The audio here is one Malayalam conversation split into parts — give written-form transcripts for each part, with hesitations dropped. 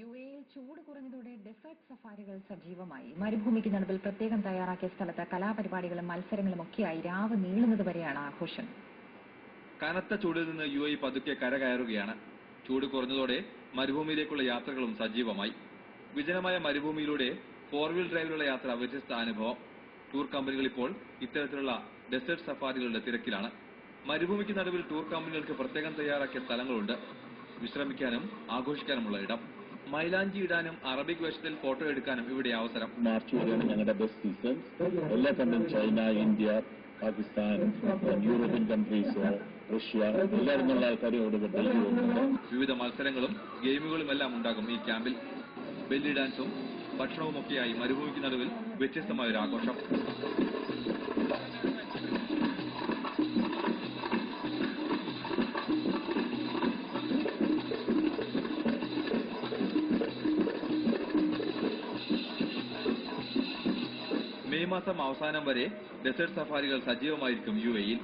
യുഎഇയിൽ ചൂട് കുറഞ്ഞതോടെ ഡെസേർട്ട് സഫാരികൾ സജീവമായി. മരുഭൂമിക്ക് നടുവിൽ പ്രത്യേകം തയ്യാറാക്കിയ സ്ഥലത്ത് കലാപരിപാടികളും മത്സരങ്ങളും ഒക്കെയായി രാവ് നീളുന്നതുവരെയാണ് ആഘോഷം. കനത്ത ചൂടിൽ നിന്ന് യുഎഇ പതുക്കെ കരകയറുകയാണ്. ചൂട് കുറഞ്ഞതോടെ മരുഭൂമിയിലേക്കുള്ള യാത്രകളും സജീവമായി. വിജനമായ മരുഭൂമിയിലൂടെ 4-വീൽ ഡ്രൈവിലുള്ള യാത്ര വ്യത്യസ്ത അനുഭവം. ടൂർ കമ്പനികൾ ഇപ്പോൾ ഇത്തരത്തിലുള്ള ഡെസേർട്ട് സഫാരികളുടെ തിരക്കിലാണ്. മരുഭൂമിക്ക് നടുവിൽ ടൂർ കമ്പനികൾക്ക് പ്രത്യേകം തയ്യാറാക്കിയ സ്ഥലങ്ങളുണ്ട്. വിശ്രമിക്കാനും ആഘോഷിക്കാനുമുള്ള ഇടം. മൈലാഞ്ചി ഇടാനും അറബിക് വേഷത്തിൽ ഫോട്ടോ എടുക്കാനും ഇവിടെ അവസരം. മാർച്ച് വരെയാണ് ഞങ്ങളുടെ ബെസ്റ്റ് സീസൺ. എല്ലാ കണ്ടും China, India, Pakistan, European countries, Russia, എല്ലാവരുമുള്ള ആൾക്കാരും ഇവിടെ ഡൽഹി വരുന്നുണ്ട്. വിവിധ മത്സരങ്ങളും ഗെയിമുകളും എല്ലാം ഉണ്ടാകും ഈ ക്യാമ്പിൽ. ബെല്ലി ഡാൻസും ഭക്ഷണവുമൊക്കെയായി മരുഭൂമിക്ക് നടുവിൽ വ്യത്യസ്തമായൊരു ആഘോഷം. മെയ് മാസം അവസാനം വരെ ഡെസേർട്ട് സഫാരികൾ സജീവമായിരിക്കും യുഎഇയിൽ.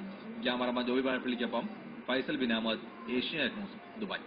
ക്യാമറമാൻ ജോബി വാഴപ്പള്ളിക്കൊപ്പം ഫൈസൽ ബിൻ അഹമ്മദ്, ഏഷ്യാനെറ്റ് ന്യൂസ്, ദുബായ്.